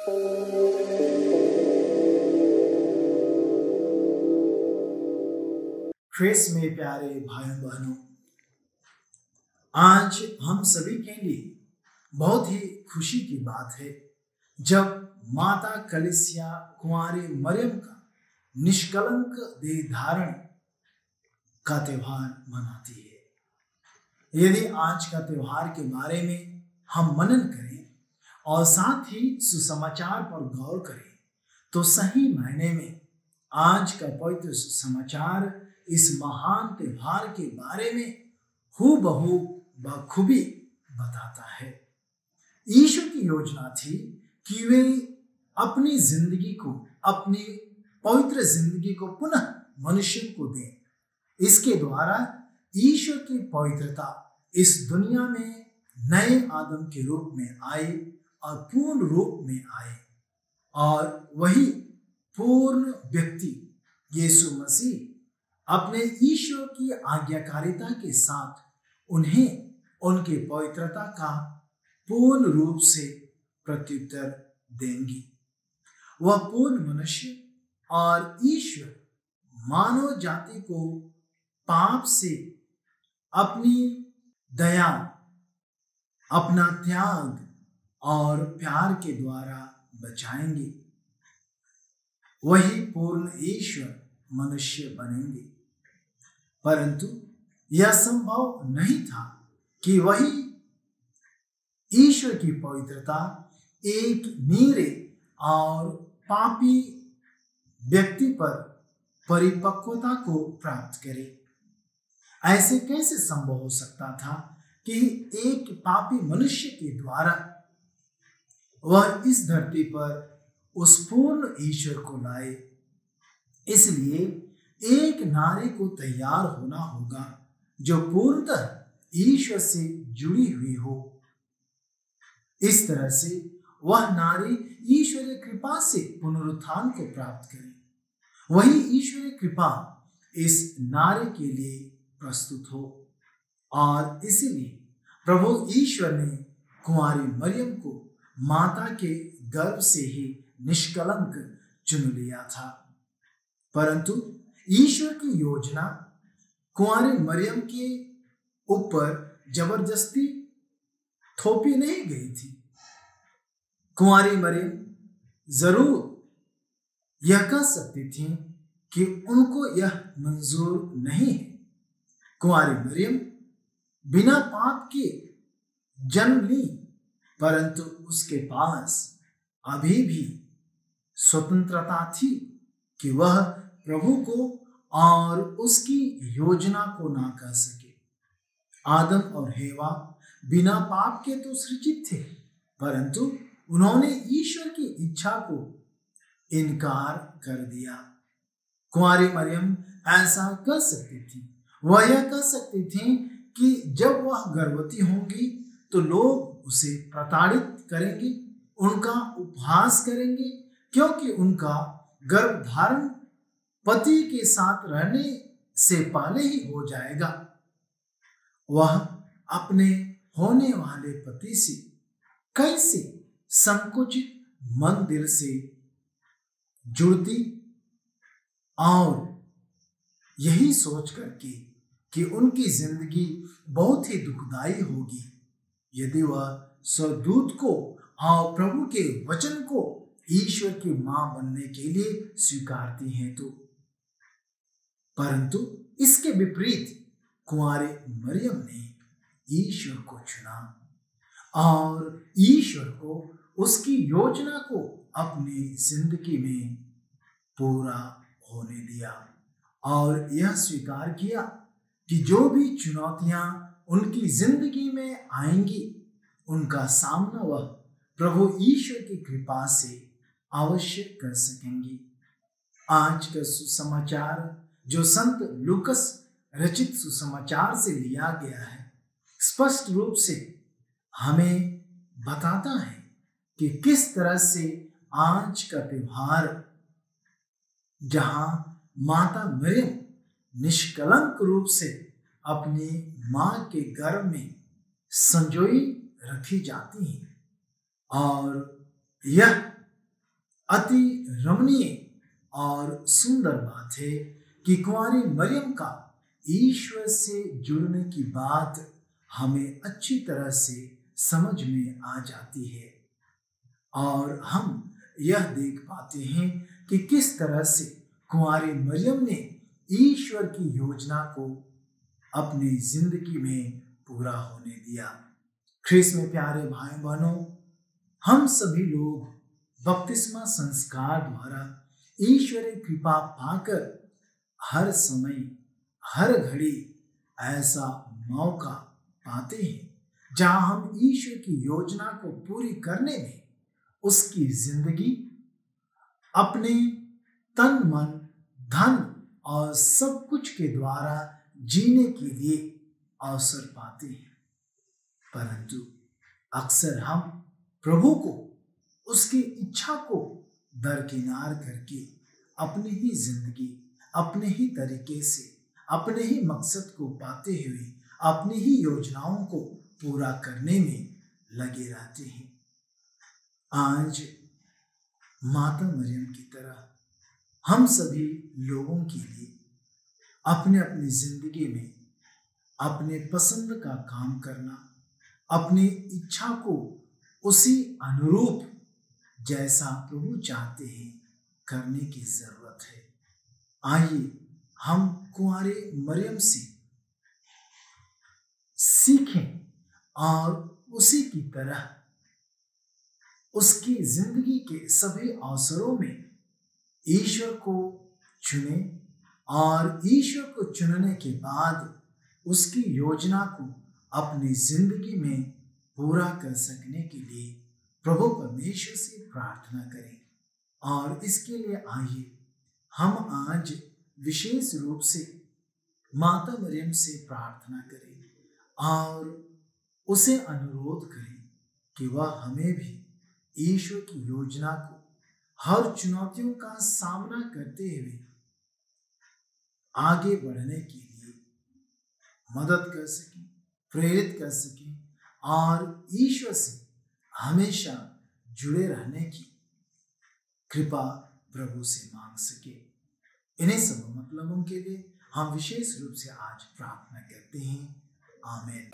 ख्रिस्त में प्यारे भाइयों बहनों, आज हम सभी के लिए बहुत ही खुशी की बात है जब माता कलीसिया कुंवारी मरियम का निष्कलंक देह धारण का त्योहार मनाती है। यदि आज का त्योहार के बारे में हम मनन करें और साथ ही सुसमाचार पर गौर करें तो सही मायने में आज का पवित्र सुसमाचार इस महान त्योहार के बारे में हूबहू बखूबी बताता है। ईश्वर की योजना थी कि वे अपनी जिंदगी को, अपनी पवित्र जिंदगी को पुनः मनुष्य को दें। इसके द्वारा ईश्वर की पवित्रता इस दुनिया में नए आदम के रूप में आए और पूर्ण रूप में आए, और वही पूर्ण व्यक्ति यीशु मसीह अपने ईश्वर की आज्ञाकारिता के साथ उन्हें उनकी पवित्रता का पूर्ण रूप से प्रत्युत्तर देंगी। वह पूर्ण मनुष्य और ईश्वर मानव जाति को पाप से अपनी दया, अपना त्याग और प्यार के द्वारा बचाएंगे। वही पूर्ण ईश्वर मनुष्य बनेंगे। परंतु यह संभव नहीं था कि वही ईश्वर की पवित्रता एक नीरे और पापी व्यक्ति पर परिपक्वता को प्राप्त करे। ऐसे कैसे संभव हो सकता था कि एक पापी मनुष्य के द्वारा वह इस धरती पर उस पूर्ण ईश्वर को लाए। इसलिए एक नारी को तैयार होना होगा जो पूर्णतः ईश्वर से जुड़ी हुई हो। इस तरह से वह नारी ईश्वरीय कृपा से पुनरुत्थान को प्राप्त करे। वही ईश्वरीय कृपा इस नारी के लिए प्रस्तुत हो, और इसलिए प्रभु ईश्वर ने कुंवारी मरियम को माता के गर्भ से ही निष्कलंक चुन लिया था। परंतु ईश्वर की योजना कुंवारी मरियम के ऊपर जबरदस्ती थोपी नहीं गई थी। कुंवारी मरियम जरूर यह कह सकती थी कि उनको यह मंजूर नहीं है। कुंवारी मरियम बिना पाप के जन्म ली, परंतु उसके पास अभी भी स्वतंत्रता थी कि वह प्रभु को और उसकी योजना को ना कर सके। आदम और हेवा बिना पाप के तो सृजित थे, परंतु उन्होंने ईश्वर की इच्छा को इनकार कर दिया। कुंवारी मरियम ऐसा कर सकती थी। वह यह कह सकती थी कि जब वह गर्भवती होंगी तो लोग उसे प्रताड़ित करेंगे, उनका उपहास करेंगे, क्योंकि उनका गर्भधारण पति के साथ रहने से पहले ही हो जाएगा। वह अपने होने वाले पति से कैसे संकुचित मन दिल से जुड़ती, और यही सोच करके कि उनकी जिंदगी बहुत ही दुखदाई होगी यदि वह स्वदूत को और प्रभु के वचन को ईश्वर की मां बनने के लिए स्वीकारती हैं तो। परंतु इसके विपरीत कुंवारी मरियम ने ईश्वर को चुना और ईश्वर को उसकी योजना को अपनी जिंदगी में पूरा होने दिया, और यह स्वीकार किया कि जो भी चुनौतियां उनकी जिंदगी में आएंगी उनका सामना वह प्रभु ईश्वर की कृपा से अवश्य कर सकेंगी। आज का सुसमाचार जो संत लूकस रचित सुसमाचार से लिया गया है, स्पष्ट रूप से हमें बताता है कि किस तरह से आज का त्योहार, जहां माता मरियम निष्कलंक रूप से अपनी मां के गर्भ में संजोई रखी जाती हैं, और यह अति रमणीय और सुंदर बात है कि कुंवारी मरियम का ईश्वर से जुड़ने की बात हमें अच्छी तरह से समझ में आ जाती है और हम यह देख पाते हैं कि किस तरह से कुंवारी मरियम ने ईश्वर की योजना को अपनी जिंदगी में पूरा होने दिया। ख्रीस्त में प्यारे भाई बहनों, हम सभी लोग बपतिस्मा संस्कार द्वारा ईश्वरीय कृपा पाकर हर समय हर घड़ी ऐसा मौका पाते हैं जहां हम ईश्वर की योजना को पूरी करने में उसकी जिंदगी अपने तन मन धन और सब कुछ के द्वारा जीने के लिए अवसर पाते हैं। परंतु अक्सर हम प्रभु को उसकी इच्छा को दरकिनार करके अपनी ही जिंदगी अपने ही तरीके से अपने ही मकसद को पाते हुए अपनी ही योजनाओं को पूरा करने में लगे रहते हैं। आज माता मरियम की तरह हम सभी लोगों के लिए अपने अपनी जिंदगी में अपने पसंद का काम करना, अपनी इच्छा को उसी अनुरूप जैसा प्रभु चाहते हैं करने की जरूरत है। आइए हम कुंवारे मरियम से सीखें और उसी की तरह उसकी जिंदगी के सभी अवसरों में ईश्वर को चुनें और ईश्वर को चुनने के बाद उसकी योजना को अपनी जिंदगी में पूरा कर सकने के लिए प्रभु परमेश्वर से प्रार्थना करें। और इसके लिए आइए हम आज विशेष रूप से माता मरियम से प्रार्थना करें और उसे अनुरोध करें कि वह हमें भी ईश्वर की योजना को हर चुनौतियों का सामना करते हुए आगे बढ़ने के लिए मदद कर सके, प्रेरित कर सके और ईश्वर से हमेशा जुड़े रहने की कृपा प्रभु से मांग सके। इन्हीं सब मतलबों के लिए हम विशेष रूप से आज प्रार्थना करते हैं। आमीन।